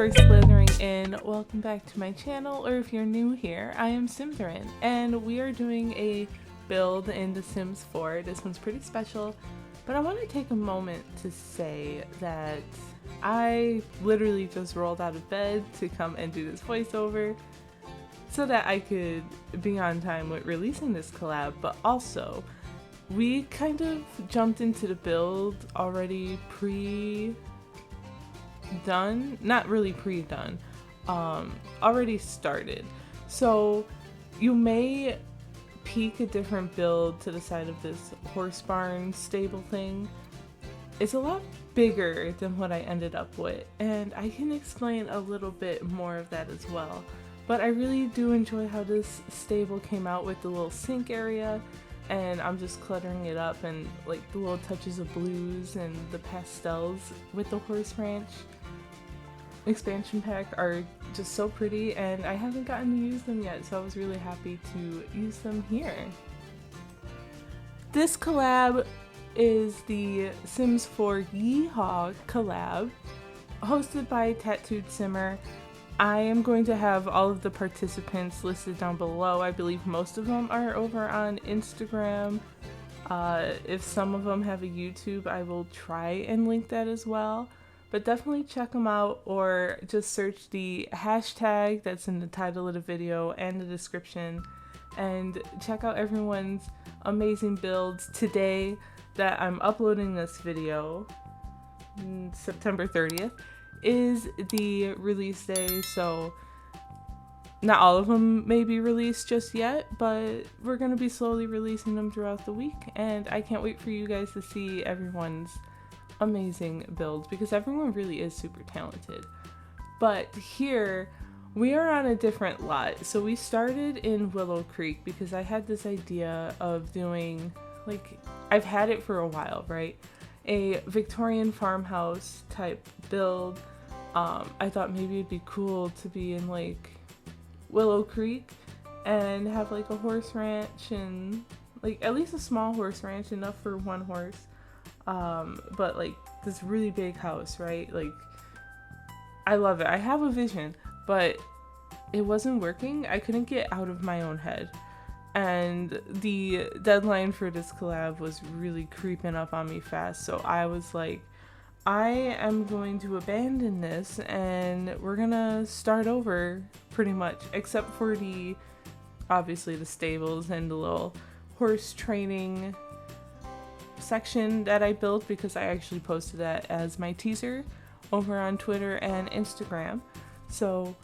for Slythering-in. Welcome back to my channel, or if you're new here, I am Symtherin, and we are doing a build in The Sims 4. This one's pretty special, but I want to take a moment to say that I literally just rolled out of bed to come and do this voiceover so that I could be on time with releasing this collab, but also we kind of jumped into the build already pre-done, not really pre-done, already started. So you may peek a different build to the side of this horse barn stable thing. It's a lot bigger than what I ended up with, and I can explain a little bit more of that as well. But I really do enjoy how this stable came out with the little sink area, and I'm just cluttering it up, and like the little touches of blues and the pastels with the horse ranch expansion pack are just so pretty, and I haven't gotten to use them yet, so I was really happy to use them here. This collab is the Sims 4 Yeehaw collab, hosted by Tattooed Simmer. I am going to have all of the participants listed down below. I believe most of them are over on Instagram. If some of them have a YouTube, I will try and link that as well. But definitely check them out, or just search the hashtag that's in the title of the video and the description, and check out everyone's amazing builds. Today that I'm uploading this video, September 30th, is the release day, so not all of them may be released just yet, but we're going to be slowly releasing them throughout the week, and I can't wait for you guys to see everyone's amazing builds, because everyone really is super talented. But here we are on a different lot. So we started in Willow Creek because I had this idea of doing, like, I've had it for a while, right? A Victorian farmhouse type build. I thought maybe it'd be cool to be in like Willow Creek and have like a horse ranch, and like at least a small horse ranch, enough for one horse. But like this really big house, right? Like, I love it. I have a vision, but it wasn't working. I couldn't get out of my own head. And the deadline for this collab was really creeping up on me fast. So I was like, I am going to abandon this and we're gonna start over pretty much, except for obviously the stables and the little horse training section that I built, because I actually posted that as my teaser over on Twitter and Instagram. So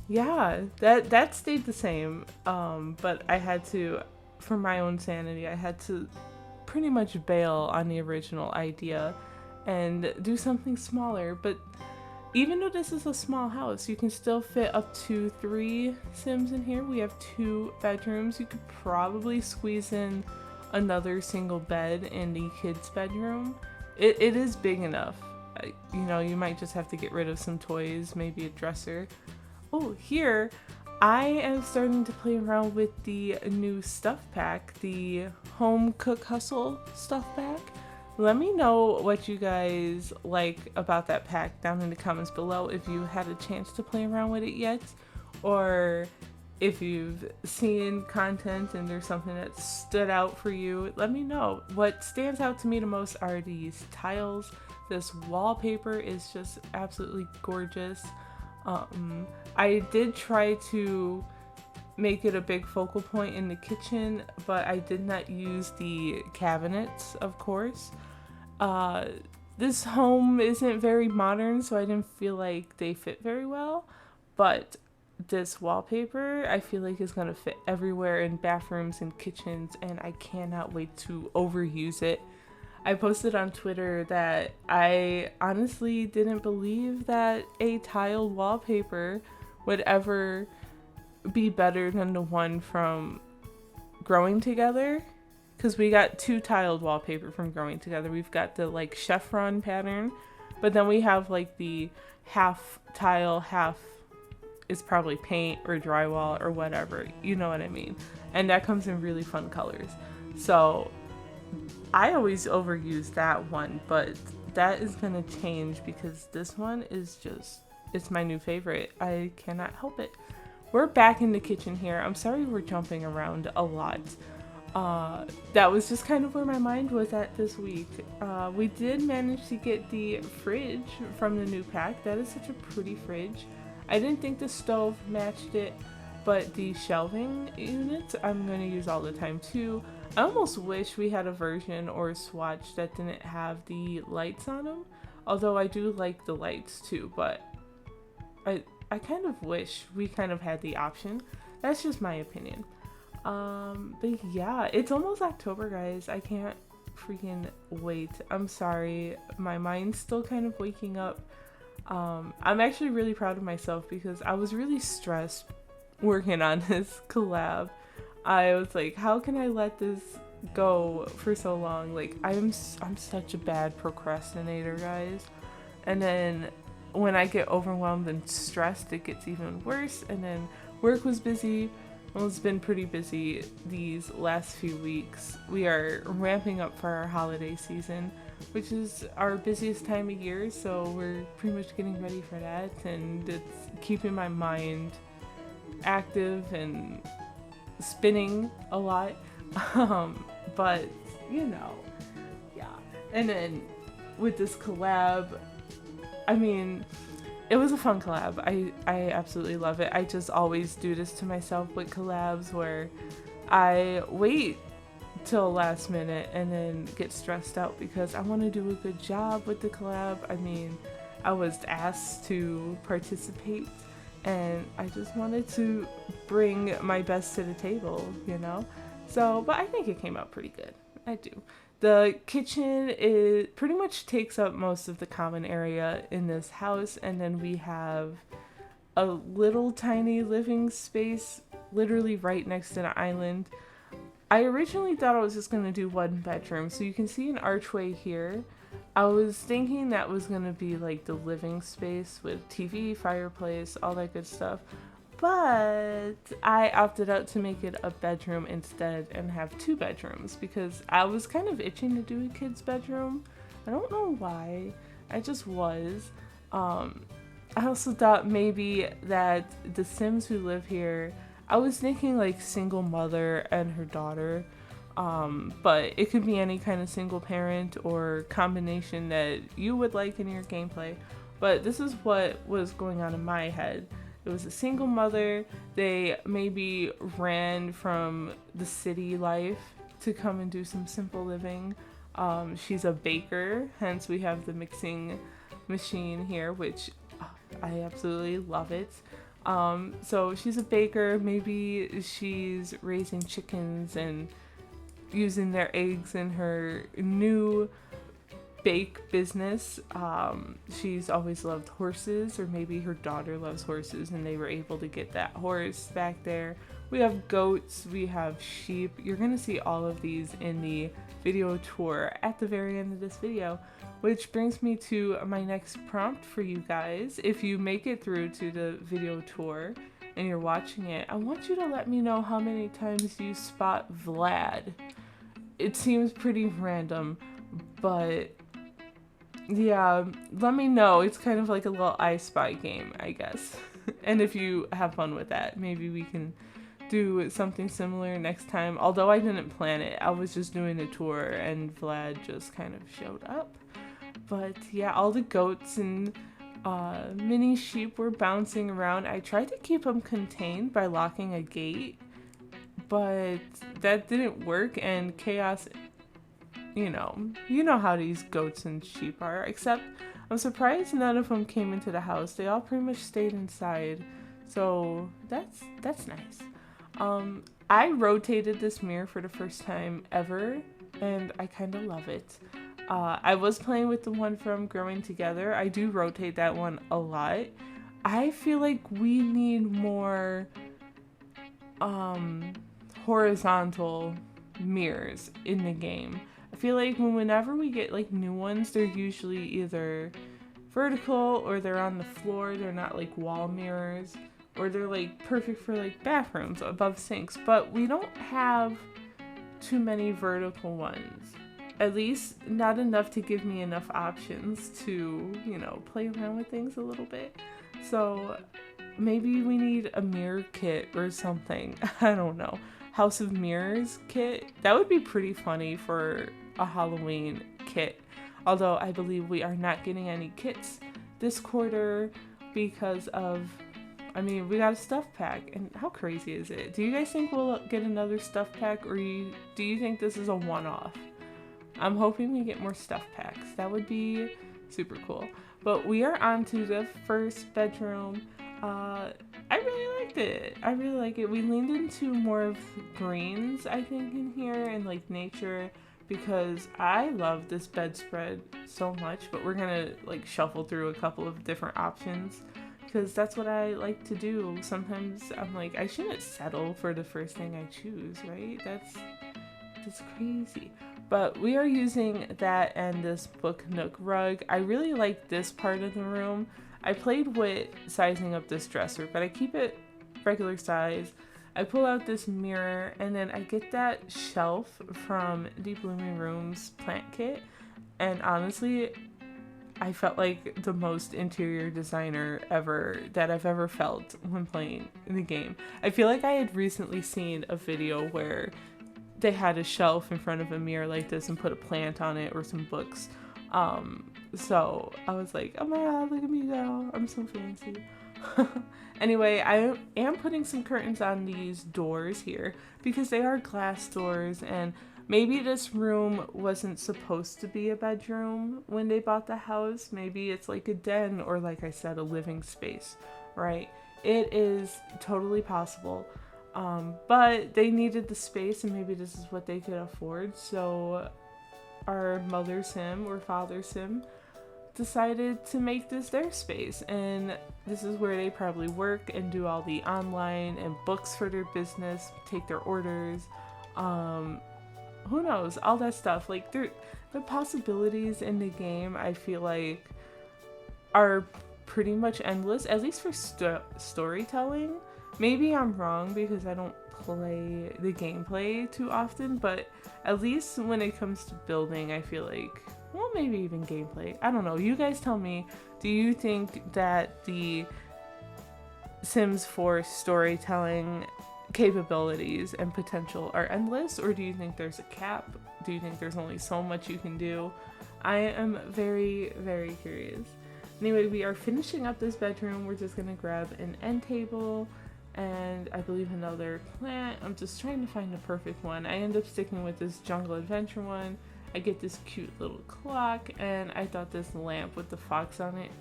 yeah, that stayed the same, but I had to, for my own sanity, I had to pretty much bail on the original idea and do something smaller. But even though this is a small house, you can still fit up to 3 Sims in here. We have 2 bedrooms. You could probably squeeze in another single bed in the kids' bedroom. It is big enough. You know, you might just have to get rid of some toys, maybe a dresser. Oh, here I am starting to play around with the new stuff pack, the Home Cook Hustle stuff pack. Let me know what you guys like about that pack down in the comments below, if you had a chance to play around with it yet, or if you've seen content and there's something that stood out for you. Let me know. What stands out to me the most are these tiles. This wallpaper is just absolutely gorgeous. I did try to make it a big focal point in the kitchen, but I did not use the cabinets, of course. This home isn't very modern, so I didn't feel like they fit very well, but this wallpaper I feel like is gonna fit everywhere in bathrooms and kitchens, and I cannot wait to overuse it. I posted on Twitter that I honestly didn't believe that a tiled wallpaper would ever be better than the one from Growing Together, because we got 2 tiled wallpaper from Growing Together. We've got the like chevron pattern, but then we have like the half tile, half is probably paint or drywall or whatever, you know what I mean, and that comes in really fun colors. So I always overuse that one, but that is gonna change because this one is just it's my new favorite. I cannot help it. We're back in the kitchen here. I'm sorry we're jumping around a lot. That was just kind of where my mind was at this week. We did manage to get the fridge from the new pack. That is such a pretty fridge. I didn't think the stove matched it, but the shelving units I'm going to use all the time too. I almost wish we had a version or a swatch that didn't have the lights on them, although I do like the lights too, but I kind of wish we kind of had the option. That's just my opinion. But yeah, it's almost October, guys. I can't freaking wait. I'm sorry, my mind's still kind of waking up. I'm actually really proud of myself because I was really stressed working on this collab. I was like, how can I let this go for so long? Like, I'm such a bad procrastinator, guys. And then when I get overwhelmed and stressed, it gets even worse. And then work was busy. Well, it's been pretty busy these last few weeks. We are ramping up for our holiday season, which is our busiest time of year, so we're pretty much getting ready for that, and it's keeping my mind active and spinning a lot. But, you know, yeah. And then with this collab, I mean, it was a fun collab. I absolutely love it. I just always do this to myself with collabs where I wait till last minute and then get stressed out because I want to do a good job with the collab. I mean, I was asked to participate and I just wanted to bring my best to the table, you know? So, but I think it came out pretty good. I do. The kitchen pretty much takes up most of the common area in this house, and then we have a little tiny living space literally right next to the island. I originally thought I was just going to do one bedroom, so you can see an archway here. I was thinking that was going to be like the living space with TV, fireplace, all that good stuff. But I opted out to make it a bedroom instead and have 2 bedrooms because I was kind of itching to do a kid's bedroom. I don't know why. I just was. I also thought maybe that the Sims who live here, I was thinking like single mother and her daughter. But it could be any kind of single parent or combination that you would like in your gameplay. But this is what was going on in my head. It was a single mother. They maybe ran from the city life to come and do some simple living. She's a baker, hence we have the mixing machine here, which I absolutely love it. So she's a baker. Maybe she's raising chickens and using their eggs in her new bake business. She's always loved horses, or maybe her daughter loves horses and they were able to get that horse back there. We have goats, we have sheep. You're gonna see all of these in the video tour at the very end of this video, which brings me to my next prompt for you guys. If you make it through to the video tour and you're watching it, I want you to let me know how many times you spot Vlad. It seems pretty random, but yeah, let me know. It's kind of like a little I Spy game, I guess. And if you have fun with that, maybe we can do something similar next time. Although I didn't plan it, I was just doing a tour and Vlad just kind of showed up. But yeah, all the goats and mini sheep were bouncing around. I tried to keep them contained by locking a gate, but that didn't work, and chaos, you know how these goats and sheep are, except I'm surprised none of them came into the house. They all pretty much stayed inside, so that's nice. I rotated this mirror for the first time ever, and I kind of love it. I was playing with the one from Growing Together. I do rotate that one a lot. I feel like we need more horizontal mirrors in the game. I feel like whenever we get like new ones, they're usually either vertical or they're on the floor. They're not like wall mirrors, or they're like perfect for like bathrooms above sinks, but we don't have too many vertical ones. at least not enough to give me enough options to, you know, play around with things a little bit. So maybe we need a mirror kit or something. I don't know. House of Mirrors kit. That would be pretty funny for a Halloween kit. Although I believe we are not getting any kits this quarter because of, I mean, we got a stuff pack, and how crazy is it? Do you guys think we'll get another stuff pack, or do you think this is a one-off? I'm hoping we get more stuff packs. That would be super cool. But we are on to the first bedroom. I really liked it. I really like it. We leaned into more of greens, I think, in here, and like nature, because I love this bedspread so much. But we're gonna like shuffle through a couple of different options, because that's what I like to do. Sometimes I'm like, I shouldn't settle for the first thing I choose, right? That's crazy. But we are using that and this book nook rug. I really like this part of the room. I played with sizing up this dresser, but I keep it regular size. I pull out this mirror, and then I get that shelf from Deep Blooming Room's plant kit. And honestly, I felt like the most interior designer ever that I've ever felt when playing the game. I feel like I had recently seen a video where they had a shelf in front of a mirror like this and put a plant on it or some books. So I was like, oh my god, look at me go. I'm so fancy. Anyway, I am putting some curtains on these doors here because they are glass doors, and maybe this room wasn't supposed to be a bedroom when they bought the house. Maybe it's like a den, or like I said, a living space, right? It is totally possible. But they needed the space, and maybe this is what they could afford. So our mother sim or father sim decided to make this their space, and this is where they probably work and do all the online and books for their business, take their orders, who knows, all that stuff. Like the possibilities in the game, I feel like, are pretty much endless, at least for storytelling. Maybe I'm wrong because I don't play the gameplay too often, but at least when it comes to building, I feel like, well, maybe even gameplay. I don't know. You guys tell me. Do you think that the Sims 4 storytelling capabilities and potential are endless, or do you think there's a cap? Do you think there's only so much you can do? I am very, very curious. Anyway, we are finishing up this bedroom. We're just gonna grab an end table and I believe another plant. I'm just trying to find the perfect one. I end up sticking with this jungle adventure one. I get this cute little clock, and I thought this lamp with the fox on it,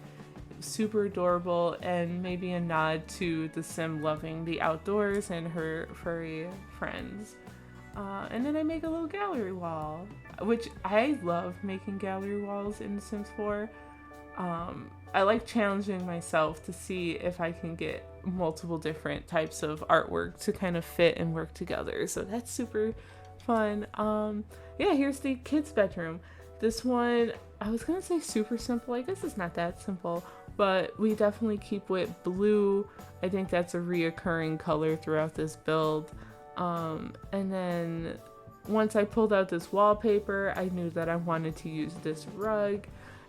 super adorable, and maybe a nod to the sim loving the outdoors and her furry friends. And then I make a little gallery wall, which I love making gallery walls in The Sims 4. I like challenging myself to see if I can get multiple different types of artwork to kind of fit and work together. So that's super fun. Yeah, here's the kids' bedroom. This one, I was gonna say super simple. I guess it's not that simple, but we definitely keep with blue. I think that's a reoccurring color throughout this build. And then once I pulled out this wallpaper, I knew that I wanted to use this rug.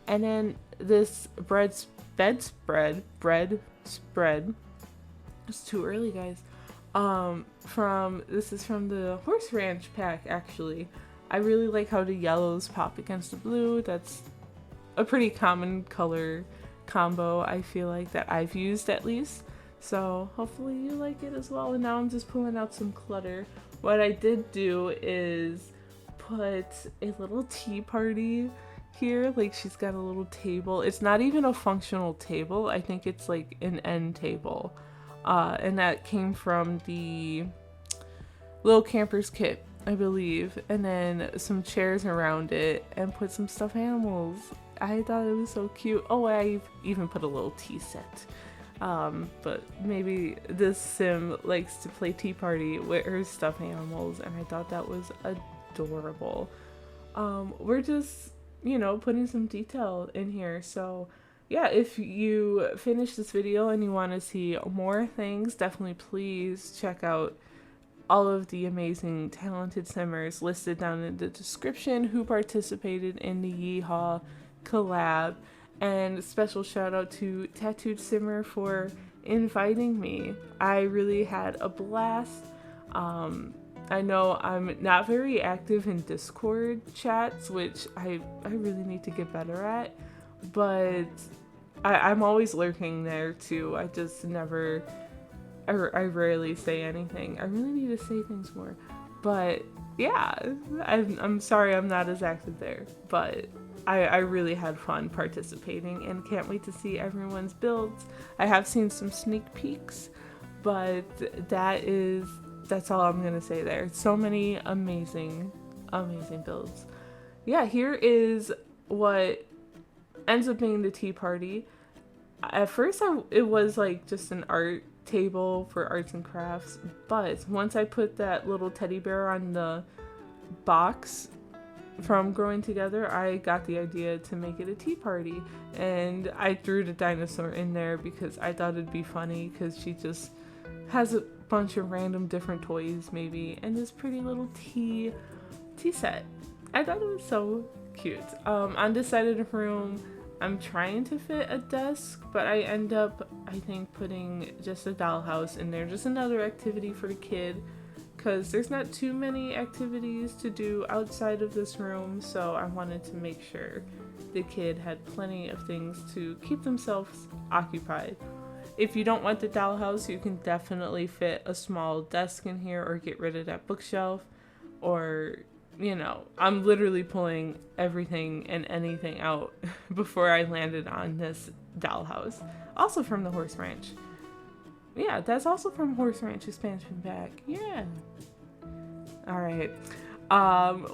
And then this bread spread. It's too early, guys. This is from the Horse Ranch pack, actually. I really like how the yellows pop against the blue. That's a pretty common color combo, I feel like, that I've used at least. So hopefully you like it as well. And now I'm just pulling out some clutter. What I did do is put a little tea party here. Like, she's got a little table. It's not even a functional table. I think it's like an end table. And that came from the Little Campers kit, I believe. And then some chairs around it and put some stuffed animals. I thought it was so cute. Oh, I even put a little tea set. But maybe this sim likes to play tea party with her stuffed animals, and I thought that was adorable. We're just, putting some detail in here. So yeah, if you finish this video and you want to see more things, definitely please check out all of the amazing talented simmers listed down in the description who participated in the Yeehaw collab. And special shout out to Tattooed Simmer for inviting me. I really had a blast. I know I'm not very active in Discord chats, which I really need to get better at, but I'm always lurking there too. I just never, I rarely say anything. I really need to say things more, but yeah, I'm sorry I'm not as active there, but I really had fun participating and can't wait to see everyone's builds. I have seen some sneak peeks, but that's all I'm gonna say there. So many amazing builds. Yeah, here is what ends up being the tea party. At first it was like just an art table for arts and crafts, but once I put that little teddy bear on the box from Growing Together, I got the idea to make it a tea party, and I threw the dinosaur in there because I thought it'd be funny because she just has a bunch of random different toys maybe, and this pretty little tea set. I thought it was so cute. On this side of the room, I'm trying to fit a desk, but I end up, I think, putting just a dollhouse in there, just another activity for the kid, because there's not too many activities to do outside of this room, so I wanted to make sure the kid had plenty of things to keep themselves occupied. If you don't want the dollhouse, you can definitely fit a small desk in here or get rid of that bookshelf, or, you know, I'm literally pulling everything and anything out before I landed on this dollhouse. Also from the Horse Ranch. Yeah, that's also from Horse Ranch expansion pack. Yeah. Alright.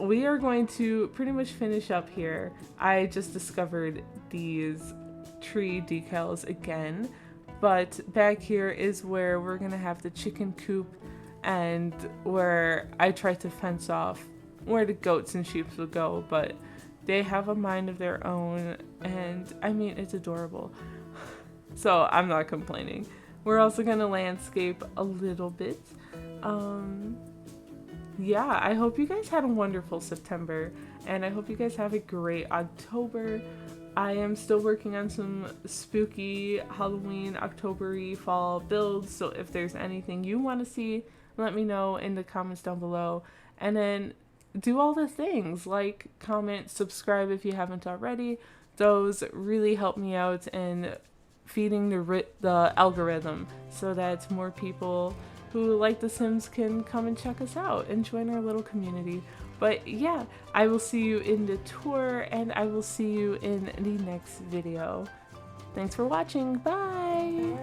We are going to pretty much finish up here. I just discovered these tree decals again. But back here is where we're gonna have the chicken coop, and where I tried to fence off where the goats and sheep will go, but they have a mind of their own, and I mean, it's adorable. So I'm not complaining. We're also gonna landscape a little bit. Yeah, I hope you guys had a wonderful September, and I hope you guys have a great October. I am still working on some spooky Halloween, October-y fall builds, so if there's anything you want to see, let me know in the comments down below. And then do all the things, like, comment, subscribe if you haven't already. Those really help me out in feeding the algorithm so that more people who like The Sims can come and check us out and join our little community. But yeah, I will see you in the tour, and I will see you in the next video. Thanks for watching. Bye!